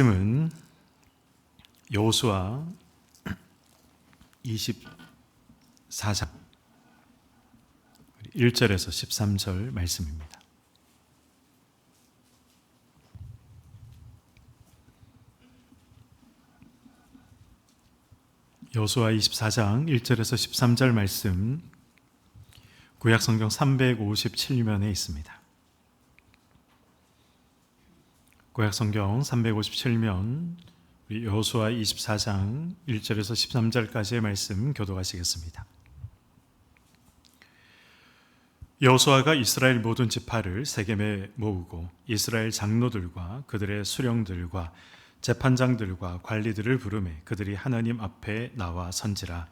말씀은 여호수아 24장 1절에서 13절 말씀입니다. 여호수아 24장 1절에서 13절 말씀, 구약성경 357면에 있습니다. 구약성경 357면 우리 여호수아 24장 1절에서 13절까지의 말씀 교독하시겠습니다. 여호수아가 이스라엘 모든 지파를 세겜에 모으고 이스라엘 장로들과 그들의 수령들과 재판장들과 관리들을 부르매 그들이 하나님 앞에 나와 선지라.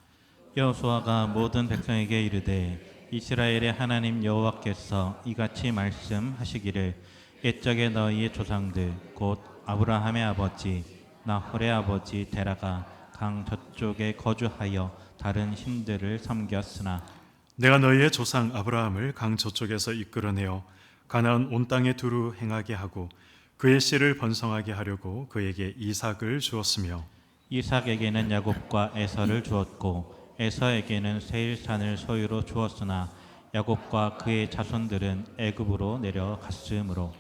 여호수아가 모든 백성에게 이르되 이스라엘의 하나님 여호와께서 이같이 말씀하시기를 옛적에 너희의 조상들 곧 아브라함의 아버지 나홀의 아버지 데라가 강 저쪽에 거주하여 다른 신들을 섬겼으나 내가 너희의 조상 아브라함을 강 저쪽에서 이끌어내어 가나안 온 땅에 두루 행하게 하고 그의 씨를 번성하게 하려고 그에게 이삭을 주었으며 이삭에게는 야곱과 에서를 주었고 에서에게는 세일산을 소유로 주었으나 야곱과 그의 자손들은 애굽으로 내려갔으므로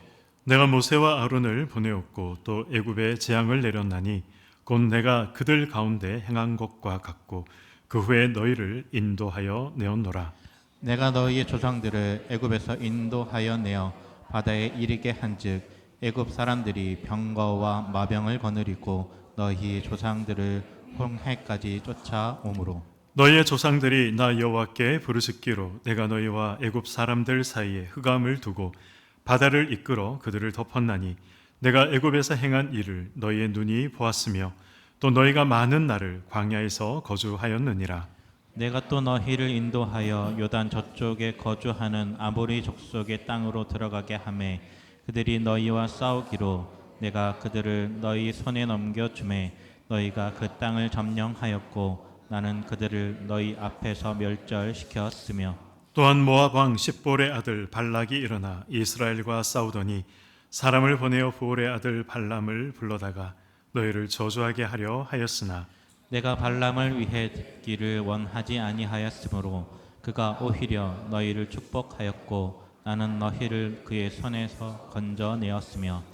내가 모세와 아론을 보내었고 또 애굽에 재앙을 내렸나니 곧 내가 그들 가운데 행한 것과 같고 그 후에 너희를 인도하여 내었노라. 내가 너희의 조상들을 애굽에서 인도하여 내어 바다에 이르게 한즉 애굽 사람들이 병거와 마병을 거느리고 너희 조상들을 홍해까지 쫓아오므로 너희의 조상들이 나 여호와께 부르짖기로 내가 너희와 애굽 사람들 사이에 흑암을 두고 바다를 이끌어 그들을 덮었나니 내가 애굽에서 행한 일을 너희의 눈이 보았으며 또 너희가 많은 날을 광야에서 거주하였느니라. 내가 또 너희를 인도하여 요단 저쪽에 거주하는 아모리 족속의 땅으로 들어가게 하매 그들이 너희와 싸우기로 내가 그들을 너희 손에 넘겨주매 너희가 그 땅을 점령하였고 나는 그들을 너희 앞에서 멸절시켰으며 또한 모압 왕 십볼의 아들 발락이 일어나 이스라엘과 싸우더니 사람을 보내어 부올의 아들 발람을 불러다가 너희를 저주하게 하려 하였으나 내가 발람을 위해 듣기를 원하지 아니하였으므로 그가 오히려 너희를 축복하였고 나는 너희를 그의 손에서 건져내었으며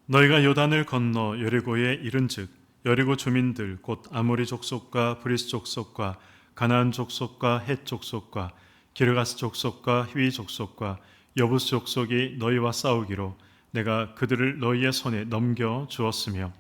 너희가 요단을 건너 여리고에 이른즉 여리고 주민들 곧 아모리 족속과 브리스 족속과 가나안 족속과 헷 족속과 기르가스 족속과 휘위 족속과 여부스 족속이 너희와 싸우기로 내가 그들을 너희의 손에 넘겨 주었으며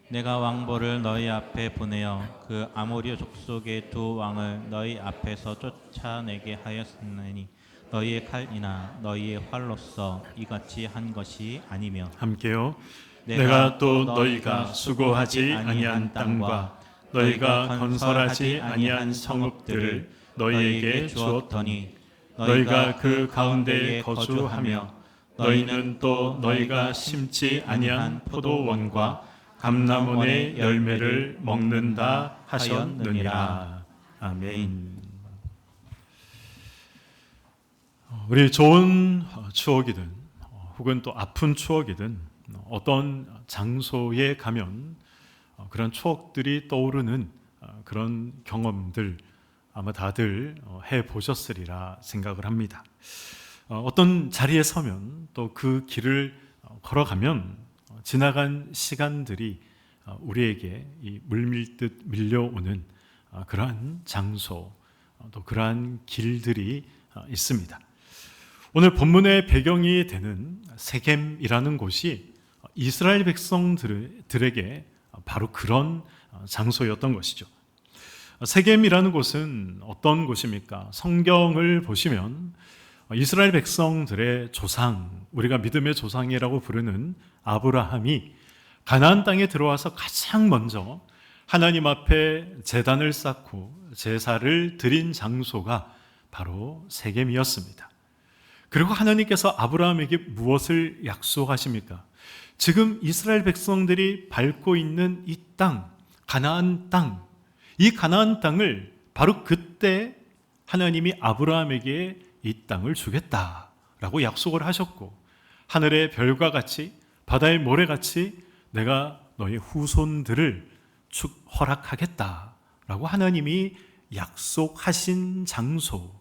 내가 왕보를 너희 앞에 보내어 그 아모리 족속의 두 왕을 너희 앞에서 쫓아내게 하였으니 너희의 칼이나 너희의 활로서 이같이 한 것이 아니며 함께요. 내가 또 너희가 수고하지 아니한 땅과 너희가 건설하지 아니한 성읍들을 너희에게 주었더니 너희가 그 가운데에 거주하며 너희는 또 너희가 심지 아니한 포도원과 감람원의 열매를 먹는다 하셨느니라. 아멘. 우리 좋은 추억이든 혹은 또 아픈 추억이든 어떤 장소에 가면 그런 추억들이 떠오르는 그런 경험들 아마 다들 해보셨으리라 생각을 합니다. 어떤 자리에 서면 또 그 길을 걸어가면 지나간 시간들이 우리에게 이 물밀듯 밀려오는 그러한 장소 또 그러한 길들이 있습니다. 오늘 본문의 배경이 되는 세겜이라는 곳이 이스라엘 백성들에게 바로 그런 장소였던 것이죠. 세겜이라는 곳은 어떤 곳입니까? 성경을 보시면 이스라엘 백성들의 조상, 우리가 믿음의 조상이라고 부르는 아브라함이 가나안 땅에 들어와서 가장 먼저 하나님 앞에 제단을 쌓고 제사를 드린 장소가 바로 세겜이었습니다. 그리고 하나님께서 아브라함에게 무엇을 약속하십니까? 지금 이스라엘 백성들이 밟고 있는 이 땅, 가나안 땅, 이 가나안 땅을 바로 그때 하나님이 아브라함에게 이 땅을 주겠다라고 약속을 하셨고 하늘의 별과 같이 바다의 모래같이 내가 너의 후손들을 허락하겠다라고 하나님이 약속하신 장소,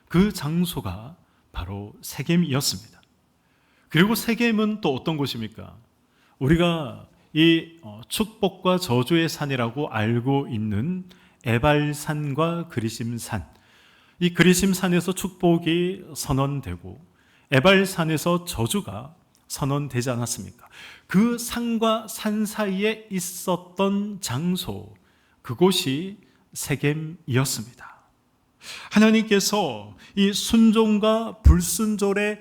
그 장소가 바로 세겜이었습니다. 그리고 세겜은 또 어떤 곳입니까? 우리가 이 축복과 저주의 산이라고 알고 있는 에발산과 그리심산, 이 그리심산에서 축복이 선언되고 에발산에서 저주가 선언되지 않았습니까? 그 산과 산 사이에 있었던 장소, 그곳이 세겜이었습니다. 하나님께서 이 순종과 불순종의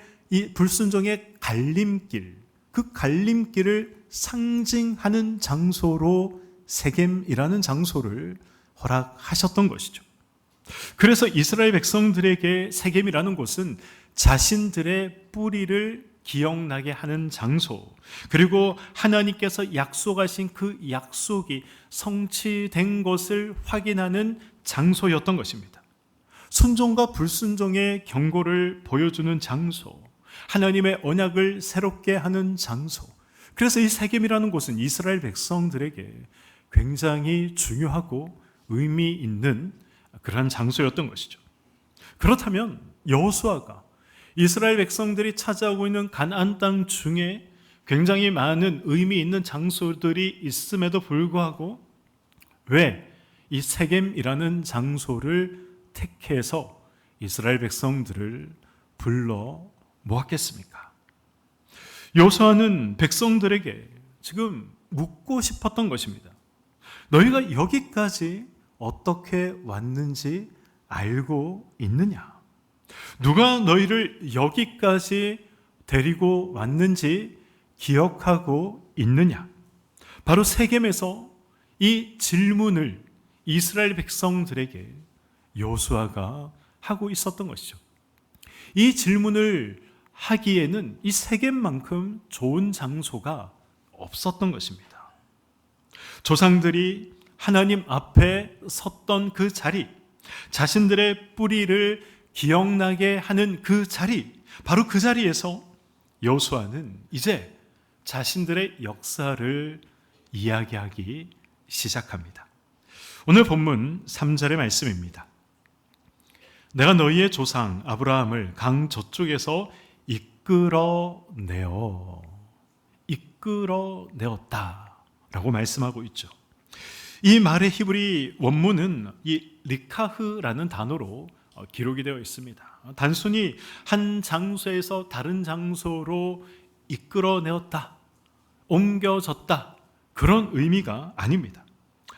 갈림길, 그 갈림길을 상징하는 장소로 세겜이라는 장소를 허락하셨던 것이죠. 그래서 이스라엘 백성들에게 세겜이라는 곳은 자신들의 뿌리를 기억나게 하는 장소, 그리고 하나님께서 약속하신 그 약속이 성취된 것을 확인하는 장소였던 것입니다. 순종과 불순종의 경고를 보여주는 장소, 하나님의 언약을 새롭게 하는 장소. 그래서 이 세겜이라는 곳은 이스라엘 백성들에게 굉장히 중요하고 의미 있는 그러한 장소였던 것이죠. 그렇다면 여호수아가 이스라엘 백성들이 차지하고 있는 가나안 땅 중에 굉장히 많은 의미 있는 장소들이 있음에도 불구하고 왜 이 세겜이라는 장소를 택해서 이스라엘 백성들을 불러 모았겠습니까? 여호수아는 백성들에게 지금 묻고 싶었던 것입니다. 너희가 여기까지 어떻게 왔는지 알고 있느냐? 누가 너희를 여기까지 데리고 왔는지 기억하고 있느냐? 바로 세겜에서 이 질문을 이스라엘 백성들에게 여호수아가 하고 있었던 것이죠. 이 질문을 하기에는 이 세겜만큼 좋은 장소가 없었던 것입니다. 조상들이 하나님 앞에 섰던 그 자리, 자신들의 뿌리를 기억나게 하는 그 자리, 바로 그 자리에서 여호수아는 이제 자신들의 역사를 이야기하기 시작합니다. 오늘 본문 3절의 말씀입니다. 내가 너희의 조상 아브라함을 강 저쪽에서 이끌어내었다라고 말씀하고 있죠. 이 말의 히브리 원문은 이 리카흐라는 단어로 기록이 되어 있습니다. 단순히 한 장소에서 다른 장소로 이끌어내었다, 옮겨졌다, 그런 의미가 아닙니다.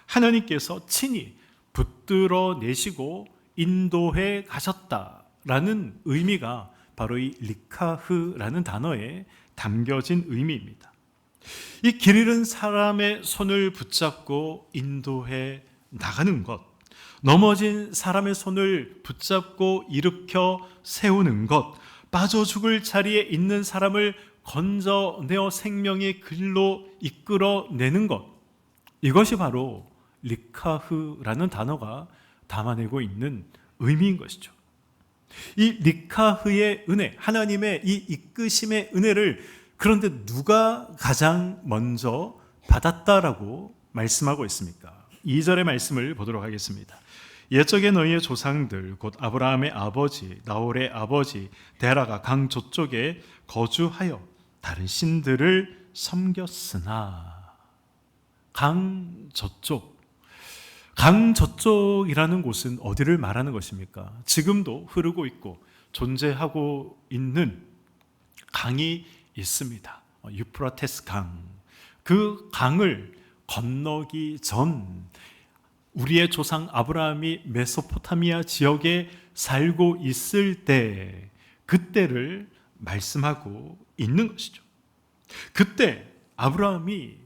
하나님께서 친히 붙들어내시고 인도해 가셨다라는 의미가 바로 이 리카흐라는 단어에 담겨진 의미입니다. 이 길 잃은 사람의 손을 붙잡고 인도해 나가는 것, 넘어진 사람의 손을 붙잡고 일으켜 세우는 것, 빠져 죽을 자리에 있는 사람을 건져내어 생명의 길로 이끌어내는 것, 이것이 바로 리카흐라는 단어가 담아내고 있는 의미인 것이죠. 이 리카흐의 은혜, 하나님의 이 이끄심의 은혜를 그런데 누가 가장 먼저 받았다라고 말씀하고 있습니까? 2절의 말씀을 보도록 하겠습니다. 옛적에 너희의 조상들 곧 아브라함의 아버지 나홀의 아버지 데라가 강 저쪽에 거주하여 다른 신들을 섬겼으나. 강 저쪽이라는 곳은 어디를 말하는 것입니까? 지금도 흐르고 있고 존재하고 있는 강이 있습니다. 유프라테스 강. 그 강을 건너기 전 우리의 조상 아브라함이 메소포타미아 지역에 살고 있을 때, 그때를 말씀하고 있는 것이죠. 그때 아브라함이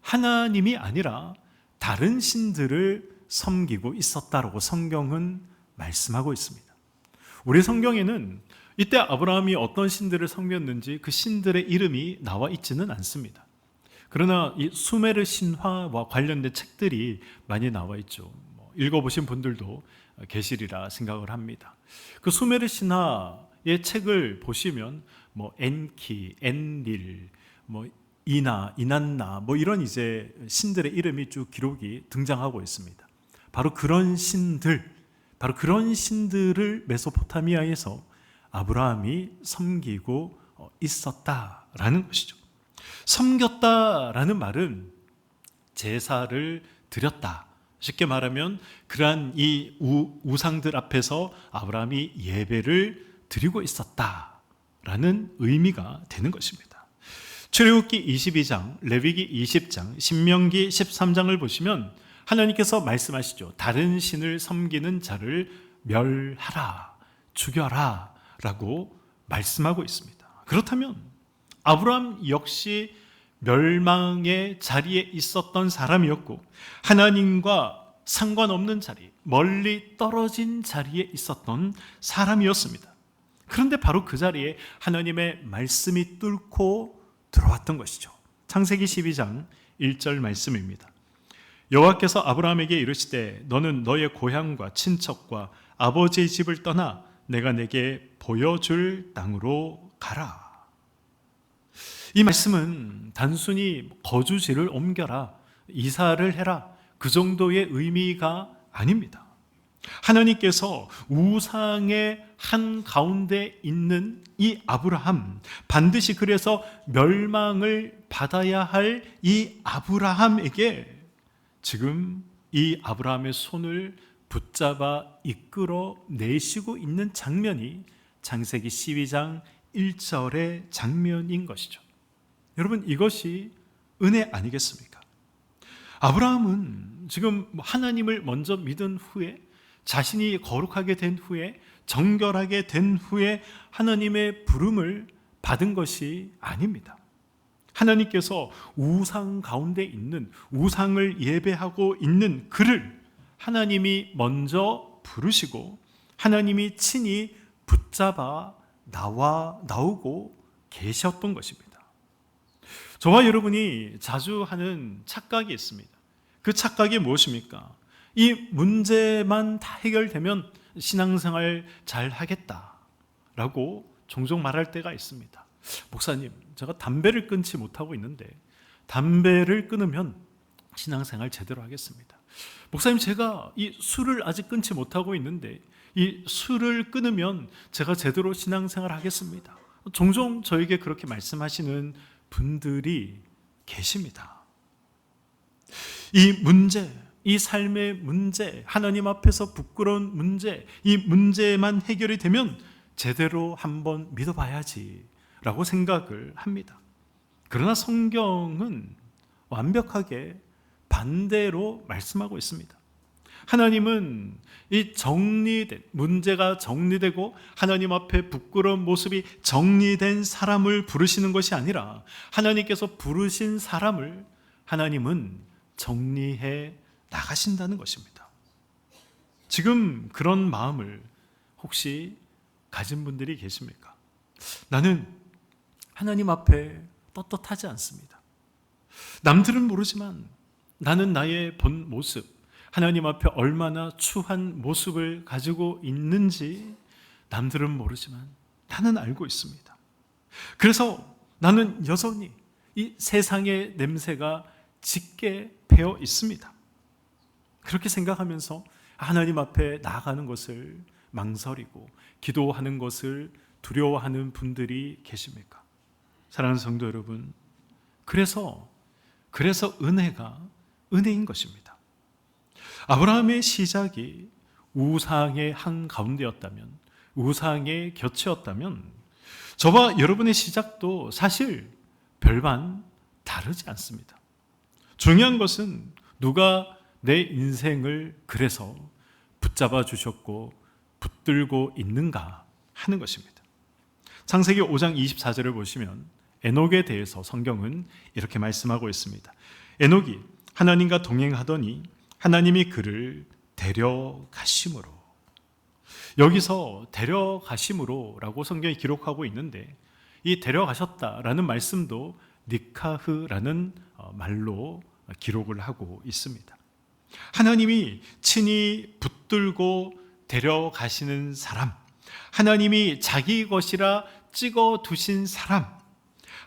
하나님이 아니라 다른 신들을 섬기고 있었다라고 성경은 말씀하고 있습니다. 우리 성경에는 이때 아브라함이 어떤 신들을 섬겼는지 그 신들의 이름이 나와 있지는 않습니다. 그러나 이 수메르 신화와 관련된 책들이 많이 나와 있죠. 읽어보신 분들도 계시리라 생각을 합니다. 그 수메르 신화의 책을 보시면 엔키, 엔릴, 이난나 뭐 이런 이제 신들의 이름이 쭉 기록이 등장하고 있습니다. 바로 그런 신들을 메소포타미아에서 아브라함이 섬기고 있었다라는 것이죠. 섬겼다라는 말은 제사를 드렸다. 쉽게 말하면 그러한 이 우상들 앞에서 아브라함이 예배를 드리고 있었다라는 의미가 되는 것입니다. 출애굽기 22장, 레위기 20장, 신명기 13장을 보시면 하나님께서 말씀하시죠. 다른 신을 섬기는 자를 멸하라, 죽여라 라고 말씀하고 있습니다. 그렇다면 아브라함 역시 멸망의 자리에 있었던 사람이었고 하나님과 상관없는 자리, 멀리 떨어진 자리에 있었던 사람이었습니다. 그런데 바로 그 자리에 하나님의 말씀이 뚫고 들어왔던 것이죠. 창세기 12장 1절 말씀입니다. 여호와께서 아브라함에게 이르시되 너는 너의 고향과 친척과 아버지의 집을 떠나 내가 내게 보여줄 땅으로 가라. 이 말씀은 단순히 거주지를 옮겨라, 이사를 해라, 그 정도의 의미가 아닙니다. 하나님께서 우상의 한 가운데 있는 이 아브라함, 반드시 그래서 멸망을 받아야 할 이 아브라함에게 지금 이 아브라함의 손을 붙잡아 이끌어 내시고 있는 장면이 창세기 12장 1절의 장면인 것이죠. 여러분, 이것이 은혜 아니겠습니까? 아브라함은 지금 하나님을 먼저 믿은 후에, 자신이 거룩하게 된 후에, 정결하게 된 후에 하나님의 부름을 받은 것이 아닙니다. 하나님께서 우상 가운데 있는, 우상을 예배하고 있는 그를 하나님이 먼저 부르시고 하나님이 친히 붙잡아 나오고 계셨던 것입니다. 저와 여러분이 자주 하는 착각이 있습니다. 그 착각이 무엇입니까? 이 문제만 다 해결되면 신앙생활 잘 하겠다라고 종종 말할 때가 있습니다. 목사님, 제가 담배를 끊지 못하고 있는데 담배를 끊으면 신앙생활 제대로 하겠습니다. 목사님, 제가 이 술을 아직 끊지 못하고 있는데 이 술을 끊으면 제가 제대로 신앙생활 하겠습니다. 종종 저에게 그렇게 말씀하시는 분들이 계십니다. 이 문제, 이 삶의 문제, 하나님 앞에서 부끄러운 문제, 이 문제만 해결이 되면 제대로 한번 믿어봐야지 라고 생각을 합니다. 그러나 성경은 완벽하게 반대로 말씀하고 있습니다. 하나님은 이 문제가 정리되고 하나님 앞에 부끄러운 모습이 정리된 사람을 부르시는 것이 아니라 하나님께서 부르신 사람을 하나님은 정리해 나가신다는 것입니다. 지금 그런 마음을 혹시 가진 분들이 계십니까? 나는 하나님 앞에 떳떳하지 않습니다. 남들은 모르지만 나는 나의 본 모습, 하나님 앞에 얼마나 추한 모습을 가지고 있는지 남들은 모르지만 나는 알고 있습니다. 그래서 나는 여전히 이 세상의 냄새가 짙게 배어 있습니다. 그렇게 생각하면서 하나님 앞에 나아가는 것을 망설이고 기도하는 것을 두려워하는 분들이 계십니까? 사랑하는 성도 여러분, 그래서 은혜가 은혜인 것입니다. 아브라함의 시작이 우상의 한가운데였다면, 우상의 곁이었다면 저와 여러분의 시작도 사실 별반 다르지 않습니다. 중요한 것은 누가 내 인생을 그래서 붙잡아 주셨고 붙들고 있는가 하는 것입니다. 창세기 5장 24절을 보시면 에녹에 대해서 성경은 이렇게 말씀하고 있습니다. 에녹이 하나님과 동행하더니 하나님이 그를 데려가심으로. 여기서 데려가심으로 라고 성경이 기록하고 있는데 이 데려가셨다라는 말씀도 니카흐라는 말로 기록을 하고 있습니다. 하나님이 친히 붙들고 데려가시는 사람, 하나님이 자기 것이라 찍어 두신 사람,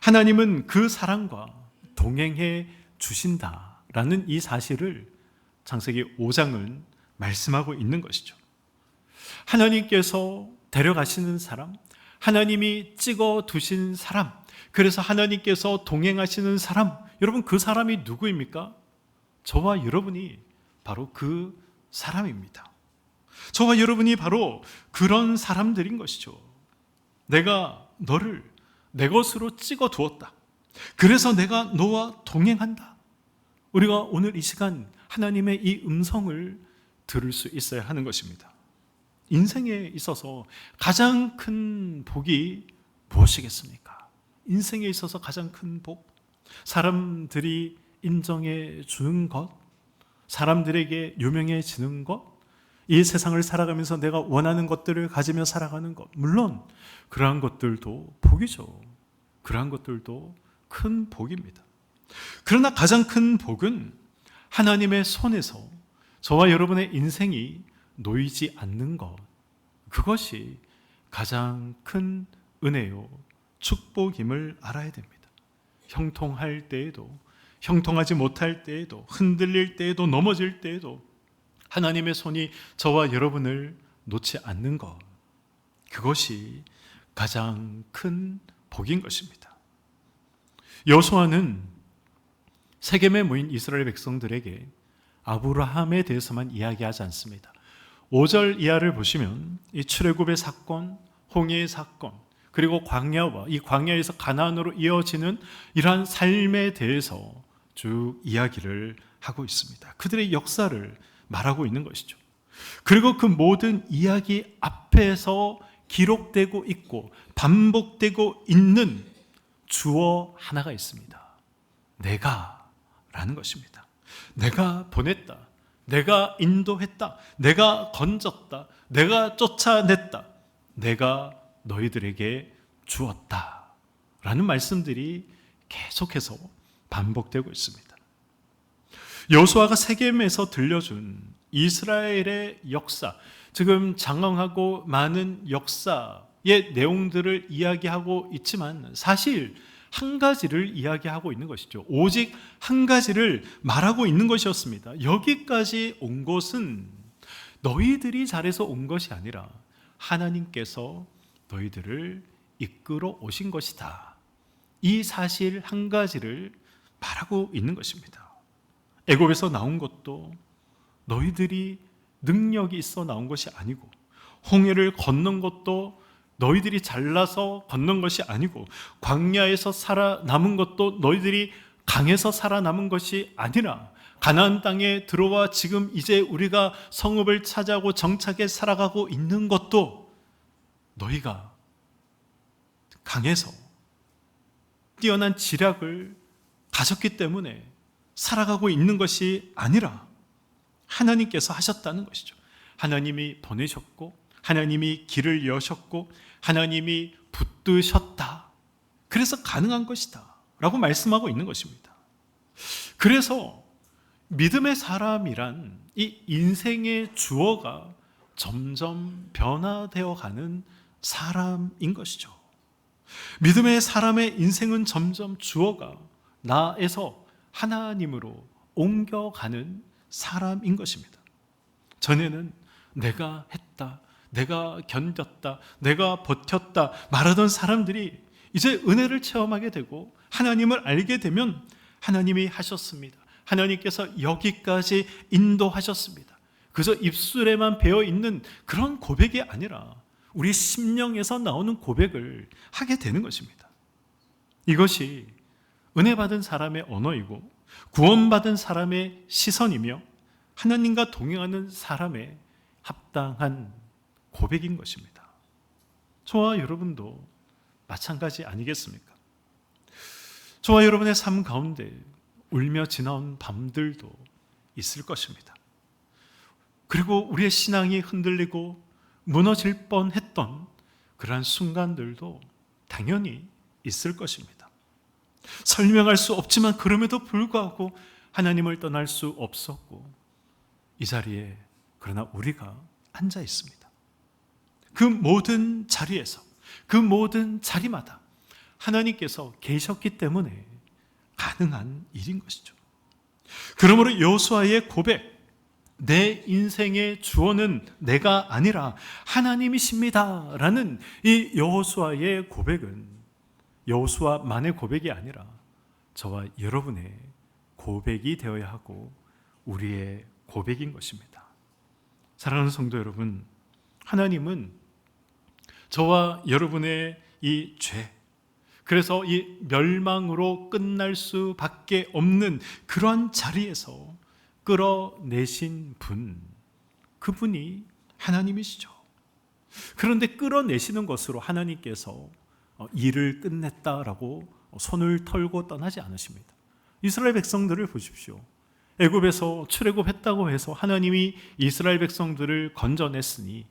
하나님은 그 사람과 동행해 주신다라는 이 사실을 창세기 5장은 말씀하고 있는 것이죠. 하나님께서 데려가시는 사람, 하나님이 찍어 두신 사람, 그래서 하나님께서 동행하시는 사람, 여러분 그 사람이 누구입니까? 저와 여러분이 바로 그 사람입니다. 저와 여러분이 바로 그런 사람들인 것이죠. 내가 너를 내 것으로 찍어 두었다. 그래서 내가 너와 동행한다. 우리가 오늘 이 시간 하나님의 이 음성을 들을 수 있어야 하는 것입니다. 인생에 있어서 가장 큰 복이 무엇이겠습니까? 인생에 있어서 가장 큰 복, 사람들이 인정해 주는 것, 사람들에게 유명해지는 것, 이 세상을 살아가면서 내가 원하는 것들을 가지며 살아가는 것, 물론 그러한 것들도 복이죠. 그러한 것들도 큰 복입니다. 그러나 가장 큰 복은 하나님의 손에서 저와 여러분의 인생이 놓이지 않는 것, 그것이 가장 큰 은혜요 축복임을 알아야 됩니다. 형통할 때에도, 형통하지 못할 때에도, 흔들릴 때에도, 넘어질 때에도 하나님의 손이 저와 여러분을 놓지 않는 것, 그것이 가장 큰 복인 것입니다. 여호수아는 세겜에 모인 이스라엘 백성들에게 아브라함에 대해서만 이야기하지 않습니다. 5절 이하를 보시면 이 출애굽의 사건, 홍해의 사건, 그리고 광야와 이 광야에서 가나안으로 이어지는 이러한 삶에 대해서 쭉 이야기를 하고 있습니다. 그들의 역사를 말하고 있는 것이죠. 그리고 그 모든 이야기 앞에서 기록되고 있고 반복되고 있는 주어 하나가 있습니다. 내가 라는 것입니다. 내가 보냈다. 내가 인도했다. 내가 건졌다. 내가 쫓아냈다. 내가 너희들에게 주었다. 라는 말씀들이 계속해서 반복되고 있습니다. 여호수아가 세겜에서 들려준 이스라엘의 역사, 지금 장황하고 많은 역사의 내용들을 이야기하고 있지만 사실 한 가지를 이야기하고 있는 것이죠. 오직 한 가지를 말하고 있는 것이었습니다. 여기까지 온 것은 너희들이 잘해서 온 것이 아니라 하나님께서 너희들을 이끌어 오신 것이다. 이 사실 한 가지를 말하고 있는 것입니다. 애굽에서 나온 것도 너희들이 능력이 있어 나온 것이 아니고, 홍해를 건넌 것도 너희들이 잘나서 건넌 것이 아니고, 광야에서 살아남은 것도 너희들이 강해서 살아남은 것이 아니라, 가나안 땅에 들어와 지금 이제 우리가 성읍을 차지하고 정착해 살아가고 있는 것도 너희가 강해서 뛰어난 지략을 가졌기 때문에 살아가고 있는 것이 아니라 하나님께서 하셨다는 것이죠. 하나님이 보내셨고, 하나님이 길을 여셨고, 하나님이 붙드셨다. 그래서 가능한 것이다 라고 말씀하고 있는 것입니다. 그래서 믿음의 사람이란 이 인생의 주어가 점점 변화되어 가는 사람인 것이죠. 믿음의 사람의 인생은 점점 주어가 나에서 하나님으로 옮겨가는 사람인 것입니다. 전에는 내가 했다, 내가 견뎠다, 내가 버텼다 말하던 사람들이 이제 은혜를 체험하게 되고 하나님을 알게 되면 하나님이 하셨습니다. 하나님께서 여기까지 인도하셨습니다. 그저 입술에만 배어있는 그런 고백이 아니라 우리 심령에서 나오는 고백을 하게 되는 것입니다. 이것이 은혜 받은 사람의 언어이고 구원받은 사람의 시선이며 하나님과 동행하는 사람의 합당한 고백인 것입니다. 저와 여러분도 마찬가지 아니겠습니까? 저와 여러분의 삶 가운데 울며 지나온 밤들도 있을 것입니다. 그리고 우리의 신앙이 흔들리고 무너질 뻔했던 그러한 순간들도 당연히 있을 것입니다. 설명할 수 없지만 그럼에도 불구하고 하나님을 떠날 수 없었고 이 자리에 그러나 우리가 앉아 있습니다. 그 모든 자리에서, 그 모든 자리마다 하나님께서 계셨기 때문에 가능한 일인 것이죠. 그러므로 여호수아의 고백, 내 인생의 주어는 내가 아니라 하나님이십니다 라는 이 여호수아의 고백은 여호수아만의 고백이 아니라 저와 여러분의 고백이 되어야 하고 우리의 고백인 것입니다. 사랑하는 성도 여러분, 하나님은 저와 여러분의 이 죄, 그래서 이 멸망으로 끝날 수밖에 없는 그러한 자리에서 끌어내신 분, 그분이 하나님이시죠. 그런데 끌어내시는 것으로 하나님께서 일을 끝냈다라고 손을 털고 떠나지 않으십니다. 이스라엘 백성들을 보십시오. 애굽에서 출애굽했다고 해서 하나님이 이스라엘 백성들을 건져냈으니,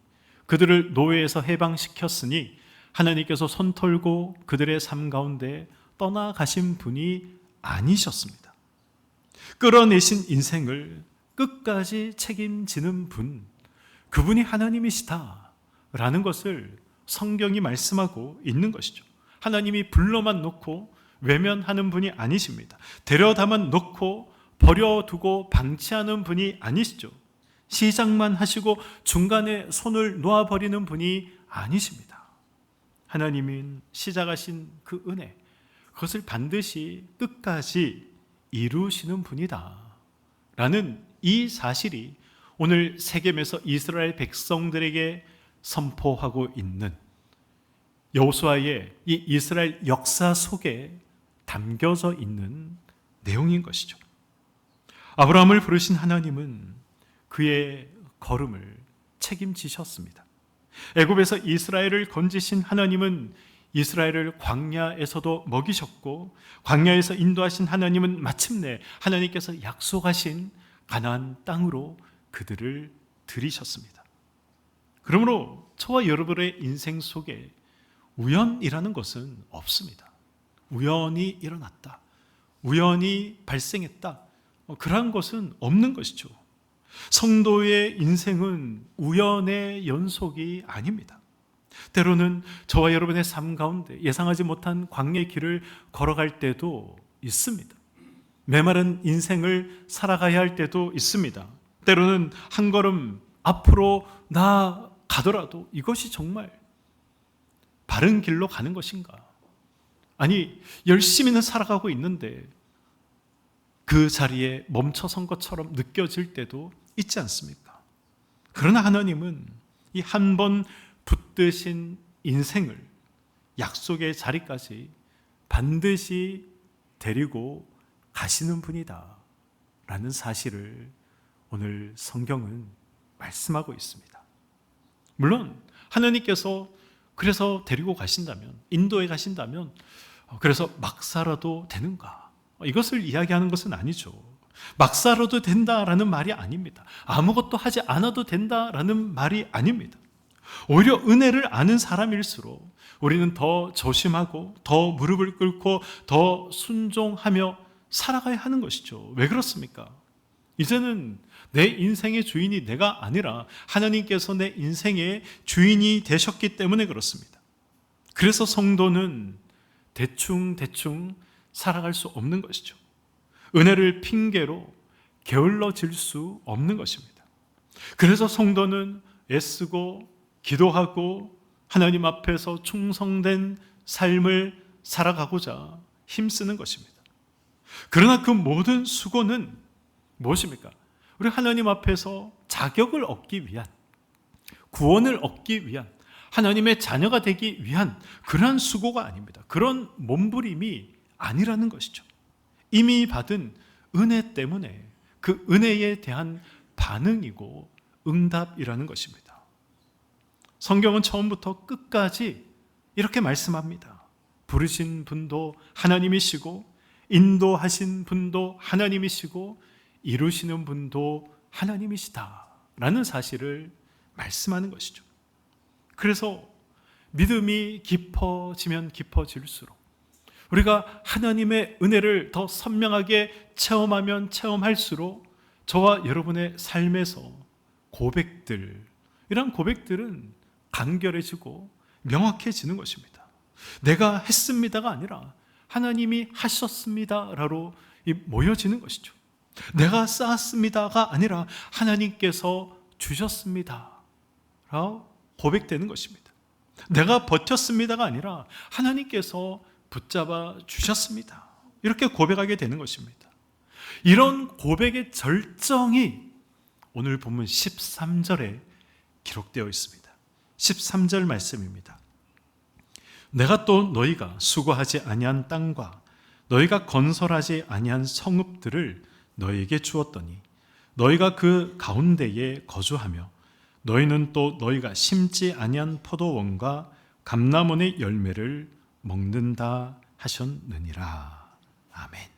그들을 노예에서 해방시켰으니 하나님께서 손 털고 그들의 삶 가운데 떠나가신 분이 아니셨습니다. 끌어내신 인생을 끝까지 책임지는 분, 그분이 하나님이시다라는 것을 성경이 말씀하고 있는 것이죠. 하나님이 불러만 놓고 외면하는 분이 아니십니다. 데려다만 놓고 버려두고 방치하는 분이 아니시죠. 시작만 하시고 중간에 손을 놓아버리는 분이 아니십니다. 하나님은 시작하신 그 은혜, 그것을 반드시 끝까지 이루시는 분이다 라는 이 사실이 오늘 세겜에서 이스라엘 백성들에게 선포하고 있는 여호수아의 이 이스라엘 역사 속에 담겨져 있는 내용인 것이죠. 아브라함을 부르신 하나님은 그의 걸음을 책임지셨습니다. 애굽에서 이스라엘을 건지신 하나님은 이스라엘을 광야에서도 먹이셨고, 광야에서 인도하신 하나님은 마침내 하나님께서 약속하신 가나안 땅으로 그들을 들이셨습니다. 그러므로 저와 여러분의 인생 속에 우연이라는 것은 없습니다. 우연히 일어났다, 우연히 발생했다, 그러한 것은 없는 것이죠. 성도의 인생은 우연의 연속이 아닙니다. 때로는 저와 여러분의 삶 가운데 예상하지 못한 광야의 길을 걸어갈 때도 있습니다. 메마른 인생을 살아가야 할 때도 있습니다. 때로는 한 걸음 앞으로 나아가더라도 이것이 정말 바른 길로 가는 것인가? 아니, 열심히는 살아가고 있는데 그 자리에 멈춰선 것처럼 느껴질 때도 있지 않습니까? 그러나 하나님은 이 한 번 붙드신 인생을 약속의 자리까지 반드시 데리고 가시는 분이다 라는 사실을 오늘 성경은 말씀하고 있습니다. 물론 하나님께서 그래서 데리고 가신다면, 인도해 가신다면 그래서 막 살아도 되는가? 이것을 이야기하는 것은 아니죠. 막 살아도 된다라는 말이 아닙니다. 아무것도 하지 않아도 된다라는 말이 아닙니다. 오히려 은혜를 아는 사람일수록 우리는 더 조심하고 더 무릎을 꿇고 더 순종하며 살아가야 하는 것이죠. 왜 그렇습니까? 이제는 내 인생의 주인이 내가 아니라 하나님께서 내 인생의 주인이 되셨기 때문에 그렇습니다. 그래서 성도는 대충 살아갈 수 없는 것이죠. 은혜를 핑계로 게을러질 수 없는 것입니다. 그래서 성도는 애쓰고 기도하고 하나님 앞에서 충성된 삶을 살아가고자 힘쓰는 것입니다. 그러나 그 모든 수고는 무엇입니까? 우리 하나님 앞에서 자격을 얻기 위한, 구원을 얻기 위한, 하나님의 자녀가 되기 위한 그러한 수고가 아닙니다. 그런 몸부림이 아니라는 것이죠. 이미 받은 은혜 때문에 그 은혜에 대한 반응이고 응답이라는 것입니다. 성경은 처음부터 끝까지 이렇게 말씀합니다. 부르신 분도 하나님이시고, 인도하신 분도 하나님이시고, 이루시는 분도 하나님이시다 라는 사실을 말씀하는 것이죠. 그래서 믿음이 깊어지면 깊어질수록 우리가 하나님의 은혜를 더 선명하게 체험하면 체험할수록 저와 여러분의 삶에서 고백들, 이런 고백들은 간결해지고 명확해지는 것입니다. 내가 했습니다가 아니라 하나님이 하셨습니다라로 모여지는 것이죠. 내가 쌓았습니다가 아니라 하나님께서 주셨습니다 라고 고백되는 것입니다. 내가 버텼습니다가 아니라 하나님께서 붙잡아 주셨습니다, 이렇게 고백하게 되는 것입니다. 이런 고백의 절정이 오늘 본문 13절에 기록되어 있습니다. 13절 말씀입니다. 내가 또 너희가 수고하지 아니한 땅과 너희가 건설하지 아니한 성읍들을 너희에게 주었더니 너희가 그 가운데에 거주하며 너희는 또 너희가 심지 아니한 포도원과 감람원의 열매를 먹는다 하셨느니라. 아멘.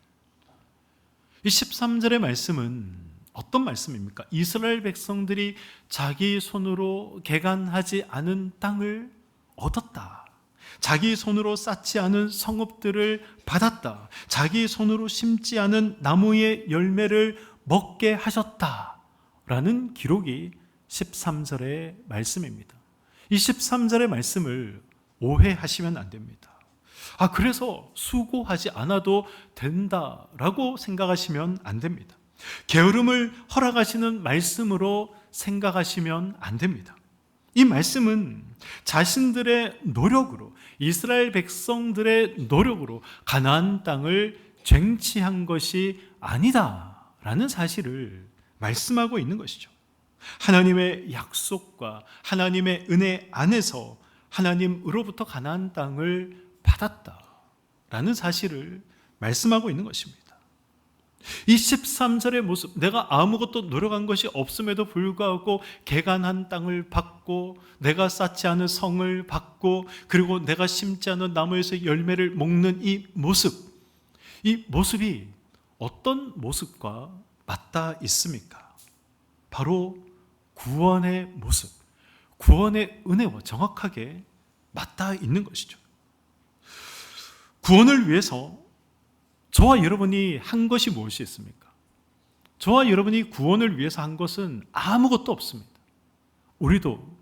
이 13절의 말씀은 어떤 말씀입니까? 이스라엘 백성들이 자기 손으로 개간하지 않은 땅을 얻었다, 자기 손으로 쌓지 않은 성읍들을 받았다, 자기 손으로 심지 않은 나무의 열매를 먹게 하셨다라는 기록이 13절의 말씀입니다. 이 13절의 말씀을 오해하시면 안 됩니다. 그래서 수고하지 않아도 된다라고 생각하시면 안 됩니다. 게으름을 허락하시는 말씀으로 생각하시면 안 됩니다. 이 말씀은 자신들의 노력으로, 이스라엘 백성들의 노력으로 가나안 땅을 쟁취한 것이 아니다라는 사실을 말씀하고 있는 것이죠. 하나님의 약속과 하나님의 은혜 안에서 하나님으로부터 가나안 땅을 받았다라는 사실을 말씀하고 있는 것입니다. 이 13절의 모습, 내가 아무것도 노력한 것이 없음에도 불구하고 개간한 땅을 받고 내가 쌓지 않은 성을 받고 그리고 내가 심지 않은 나무에서 열매를 먹는 이 모습이 어떤 모습과 맞닿아 있습니까? 바로 구원의 모습, 구원의 은혜와 정확하게 맞닿아 있는 것이죠. 구원을 위해서 저와 여러분이 한 것이 무엇이 있습니까? 저와 여러분이 구원을 위해서 한 것은 아무것도 없습니다. 우리도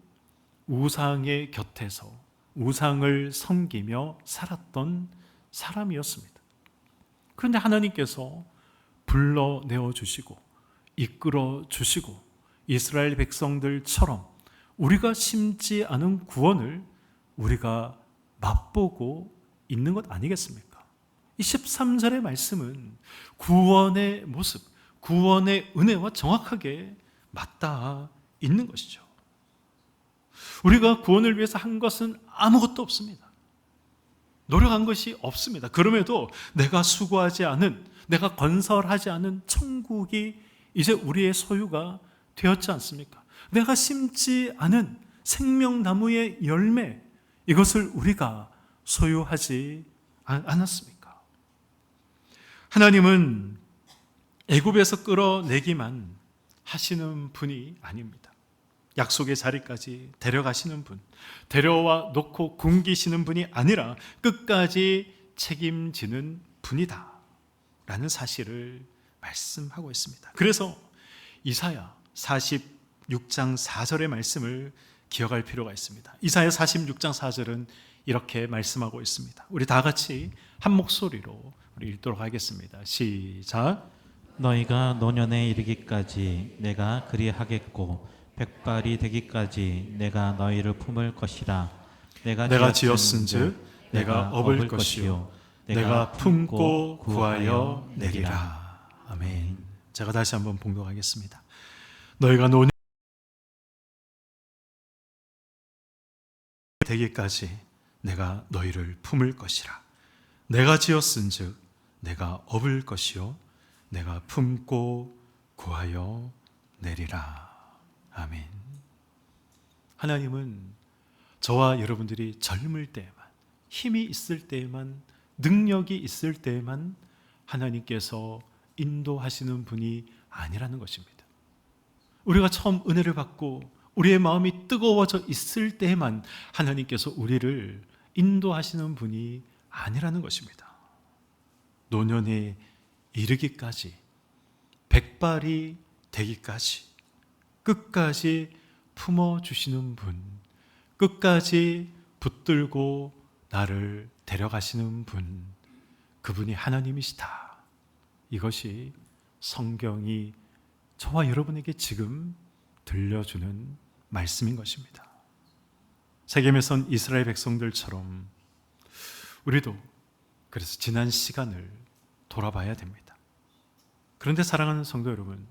우상의 곁에서 우상을 섬기며 살았던 사람이었습니다. 그런데 하나님께서 불러내어 주시고 이끌어 주시고 이스라엘 백성들처럼 우리가 심지 않은 구원을 우리가 맛보고 있는 것 아니겠습니까? 이 13절의 말씀은 구원의 모습, 구원의 은혜와 정확하게 맞닿아 있는 것이죠. 우리가 구원을 위해서 한 것은 아무것도 없습니다. 노력한 것이 없습니다. 그럼에도 내가 수고하지 않은, 내가 건설하지 않은 천국이 이제 우리의 소유가 되었지 않습니까? 내가 심지 않은 생명나무의 열매, 이것을 우리가 소유하지 않았습니까? 하나님은 애굽에서 끌어내기만 하시는 분이 아닙니다. 약속의 자리까지 데려가시는 분, 데려와 놓고 굶기시는 분이 아니라 끝까지 책임지는 분이다 라는 사실을 말씀하고 있습니다. 그래서 이사야 46장 4절의 말씀을 기억할 필요가 있습니다. 이사야 46장 4절은 이렇게 말씀하고 있습니다. 우리 다 같이 한 목소리로 우리 읽도록 하겠습니다. 시작. 너희가 노년에 이르기까지 내가 그리하겠고 백발이 되기까지 내가 너희를 품을 것이라. 내가 지었은즉 내가 업을 것이요 내가 품고 구하여 내리라. 아멘. 제가 다시 한번 봉독하겠습니다. 너희가 노년 되기까지 내가 너희를 품을 것이라. 내가 지었은즉 내가 업을 것이요 내가 품고 구하여 내리라. 아멘. 하나님은 저와 여러분들이 젊을 때에만, 힘이 있을 때에만, 능력이 있을 때에만 하나님께서 인도하시는 분이 아니라는 것입니다. 우리가 처음 은혜를 받고 우리의 마음이 뜨거워져 있을 때에만 하나님께서 우리를 인도하시는 분이 아니라는 것입니다. 노년에 이르기까지, 백발이 되기까지 끝까지 품어주시는 분, 끝까지 붙들고 나를 데려가시는 분, 그분이 하나님이시다. 이것이 성경이 저와 여러분에게 지금 들려주는 말씀인 것입니다. 세겜에선 이스라엘 백성들처럼 우리도 그래서 지난 시간을 돌아봐야 됩니다. 그런데 사랑하는 성도 여러분,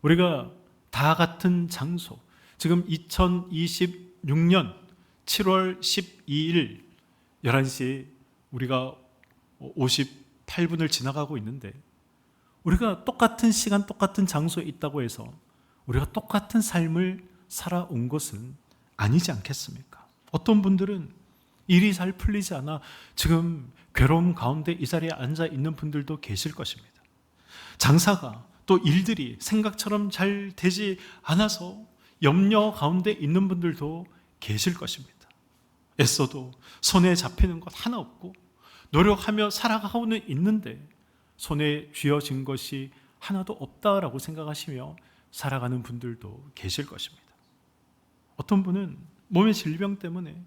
우리가 다 같은 장소, 지금 2026년 7월 12일 11시 우리가 58분을 지나가고 있는데, 우리가 똑같은 시간 똑같은 장소에 있다고 해서 우리가 똑같은 삶을 살아온 것은 아니지 않겠습니까? 어떤 분들은 일이 잘 풀리지 않아 지금 괴로움 가운데 이 자리에 앉아 있는 분들도 계실 것입니다. 장사가 또 일들이 생각처럼 잘 되지 않아서 염려 가운데 있는 분들도 계실 것입니다. 애써도 손에 잡히는 것 하나 없고 노력하며 살아가고는 있는데 손에 쥐어진 것이 하나도 없다라고 생각하시며 살아가는 분들도 계실 것입니다. 어떤 분은 몸의 질병 때문에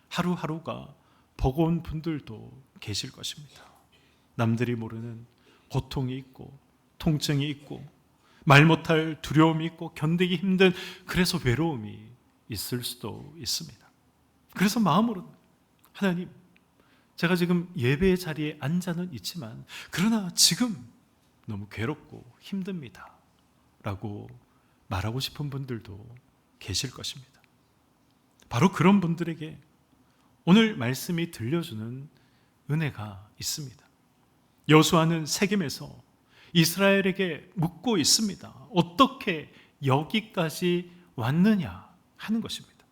하루하루가 버거운 분들도 계실 것입니다. 남들이 모르는 고통이 있고 통증이 있고 말 못할 두려움이 있고 견디기 힘든, 그래서 외로움이 있을 수도 있습니다. 그래서 마음으로 하나님, 제가 지금 예배의 자리에 앉아는 있지만 그러나 지금 너무 괴롭고 힘듭니다 라고 말하고 싶은 분들도 계실 것입니다. 바로 그런 분들에게 오늘 말씀이 들려주는 은혜가 있습니다. 여호수아는 세겜에서 이스라엘에게 묻고 있습니다. 어떻게 여기까지 왔느냐 하는 것입니다.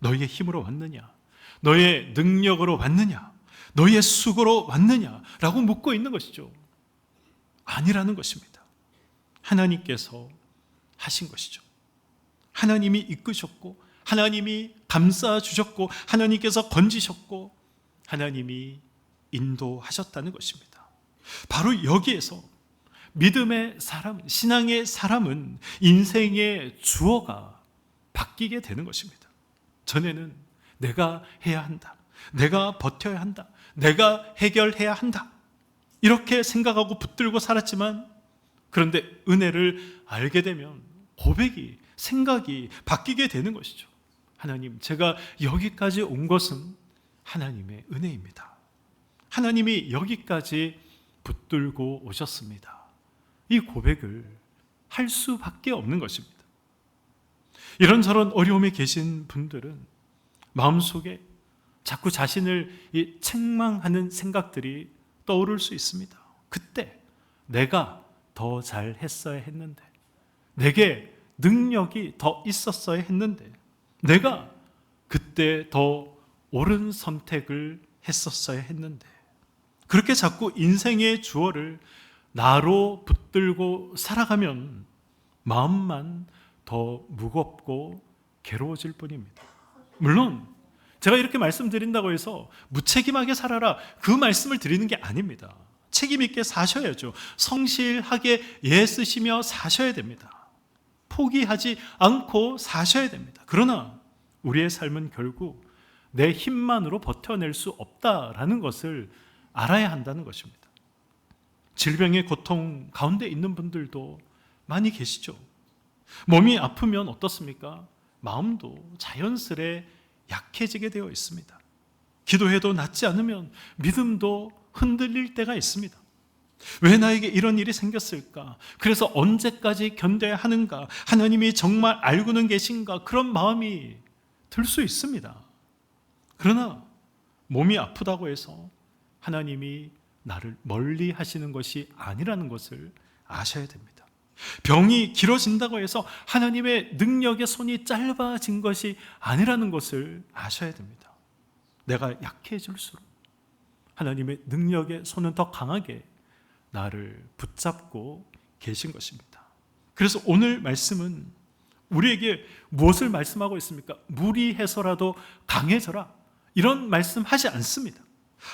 너희의 힘으로 왔느냐? 너의 능력으로 왔느냐? 너의 수고로 왔느냐? 라고 묻고 있는 것이죠. 아니라는 것입니다. 하나님께서 하신 것이죠. 하나님이 이끄셨고 하나님이 감싸 주셨고 하나님께서 건지셨고 하나님이 인도하셨다는 것입니다. 바로 여기에서 믿음의 사람, 신앙의 사람은 인생의 주어가 바뀌게 되는 것입니다. 전에는 내가 해야 한다, 내가 버텨야 한다, 내가 해결해야 한다, 이렇게 생각하고 붙들고 살았지만, 그런데 은혜를 알게 되면 고백이, 생각이 바뀌게 되는 것이죠. 하나님, 제가 여기까지 온 것은 하나님의 은혜입니다. 하나님이 여기까지 붙들고 오셨습니다. 이 고백을 할 수밖에 없는 것입니다. 이런저런 어려움에 계신 분들은 마음속에 자꾸 자신을 책망하는 생각들이 떠오를 수 있습니다. 그때 내가 더 잘했어야 했는데, 내게 능력이 더 있었어야 했는데, 내가 그때 더 옳은 선택을 했었어야 했는데, 그렇게 자꾸 인생의 주어를 나로 붙들고 살아가면 마음만 더 무겁고 괴로워질 뿐입니다. 물론 제가 이렇게 말씀드린다고 해서 무책임하게 살아라, 그 말씀을 드리는 게 아닙니다. 책임 있게 사셔야죠. 성실하게 애쓰시며 사셔야 됩니다. 포기하지 않고 사셔야 됩니다. 그러나 우리의 삶은 결국 내 힘만으로 버텨낼 수 없다라는 것을 알아야 한다는 것입니다. 질병의 고통 가운데 있는 분들도 많이 계시죠. 몸이 아프면 어떻습니까? 마음도 자연스레 약해지게 되어 있습니다. 기도해도 낫지 않으면 믿음도 흔들릴 때가 있습니다. 왜 나에게 이런 일이 생겼을까? 그래서 언제까지 견뎌야 하는가? 하나님이 정말 알고는 계신가? 그런 마음이 들 수 있습니다. 그러나 몸이 아프다고 해서 하나님이 나를 멀리 하시는 것이 아니라는 것을 아셔야 됩니다. 병이 길어진다고 해서 하나님의 능력의 손이 짧아진 것이 아니라는 것을 아셔야 됩니다. 내가 약해질수록 하나님의 능력의 손은 더 강하게 나를 붙잡고 계신 것입니다. 그래서 오늘 말씀은 우리에게 무엇을 말씀하고 있습니까? 무리해서라도 강해져라, 이런 말씀하지 않습니다.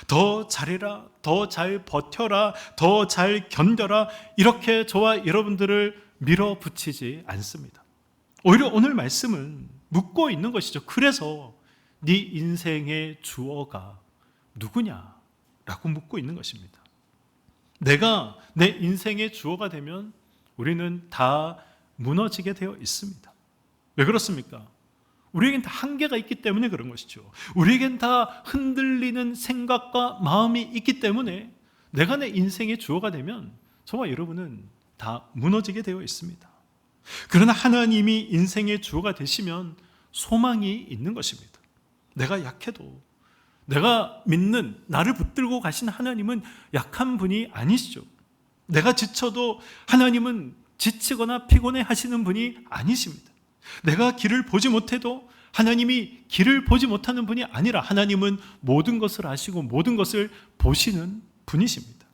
더 잘해라, 더 잘 버텨라, 더 잘 견뎌라, 이렇게 저와 여러분들을 밀어붙이지 않습니다. 오히려 오늘 말씀은 묻고 있는 것이죠. 그래서 네 인생의 주어가 누구냐? 라고 묻고 있는 것입니다. 내가 내 인생의 주어가 되면 우리는 다 무너지게 되어 있습니다. 왜 그렇습니까? 우리에겐 다 한계가 있기 때문에 그런 것이죠. 우리에겐 다 흔들리는 생각과 마음이 있기 때문에 내가 내 인생의 주어가 되면 저와 여러분은 다 무너지게 되어 있습니다. 그러나 하나님이 인생의 주어가 되시면 소망이 있는 것입니다. 내가 약해도 내가 믿는 나를 붙들고 가신 하나님은 약한 분이 아니시죠. 내가 지쳐도 하나님은 지치거나 피곤해 하시는 분이 아니십니다. 내가 길을 보지 못해도 하나님이 길을 보지 못하는 분이 아니라 하나님은 모든 것을 아시고 모든 것을 보시는 분이십니다.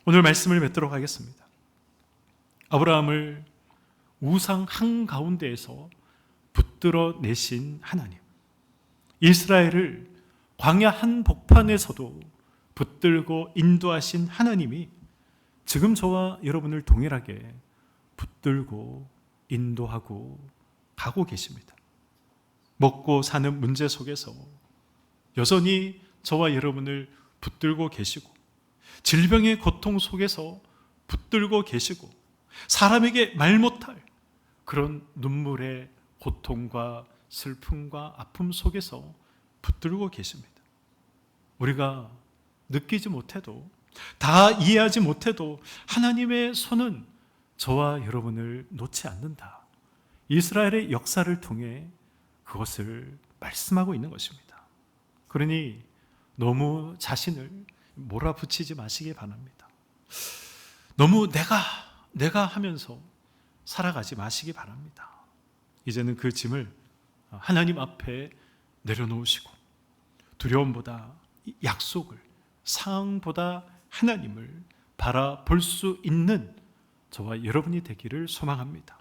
오늘 말씀을 맺도록 하겠습니다. 아브라함을 우상 한가운데에서 붙들어 내신 하나님, 이스라엘을 광야 한복판에서도 붙들고 인도하신 하나님이 지금 저와 여러분을 동일하게 붙들고 인도하고 가고 계십니다. 먹고 사는 문제 속에서 여전히 저와 여러분을 붙들고 계시고, 질병의 고통 속에서 붙들고 계시고, 사람에게 말 못할 그런 눈물의 고통과 슬픔과 아픔 속에서 붙들고 계십니다. 우리가 느끼지 못해도, 다 이해하지 못해도 하나님의 손은 저와 여러분을 놓지 않는다. 이스라엘의 역사를 통해 그것을 말씀하고 있는 것입니다. 그러니 너무 자신을 몰아붙이지 마시기 바랍니다. 너무 내가 하면서 살아가지 마시기 바랍니다. 이제는 그 짐을 하나님 앞에 내려놓으시고 두려움보다 약속을, 상황보다 하나님을 바라볼 수 있는 저와 여러분이 되기를 소망합니다.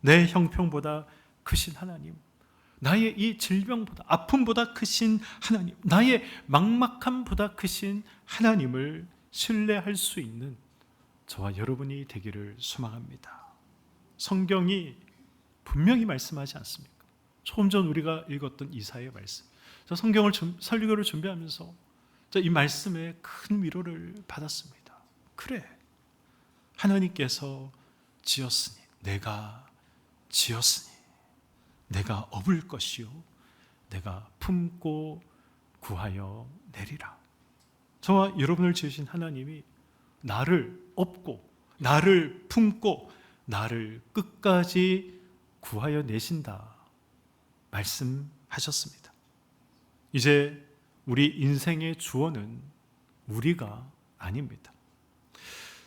내 형편보다 크신 하나님, 나의 이 질병보다, 아픔보다 크신 하나님, 나의 막막함보다 크신 하나님을 신뢰할 수 있는 저와 여러분이 되기를 소망합니다. 성경이 분명히 말씀하지 않습니까? 조금 전 우리가 읽었던 이사야의 말씀, 저 성경을 설교를 준비하면서 이 말씀에 큰 위로를 받았습니다. 그래, 하나님께서 지었으니, 내가 지었으니 내가 업을 것이요 내가 품고 구하여 내리라. 저와 여러분을 지으신 하나님이 나를 업고 나를 품고 나를 끝까지 구하여 내신다 말씀하셨습니다. 이제 우리 인생의 주어는 우리가 아닙니다.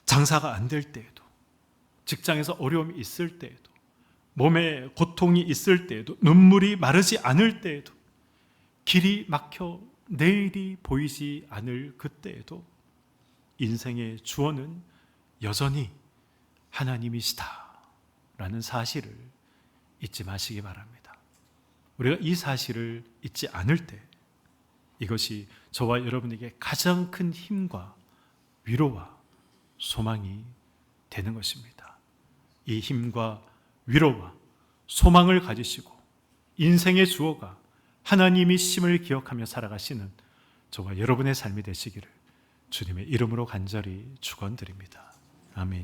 장사가 안 될 때에도, 직장에서 어려움이 있을 때에도, 몸에 고통이 있을 때에도, 눈물이 마르지 않을 때에도, 길이 막혀 내일이 보이지 않을 그때에도 인생의 주어는 여전히 하나님이시다라는 사실을 잊지 마시기 바랍니다. 우리가 이 사실을 잊지 않을 때 이것이 저와 여러분에게 가장 큰 힘과 위로와 소망이 되는 것입니다. 이 힘과 위로와 소망을 가지시고 인생의 주어가 하나님이심을 기억하며 살아가시는 저와 여러분의 삶이 되시기를 주님의 이름으로 간절히 축원드립니다. 아멘.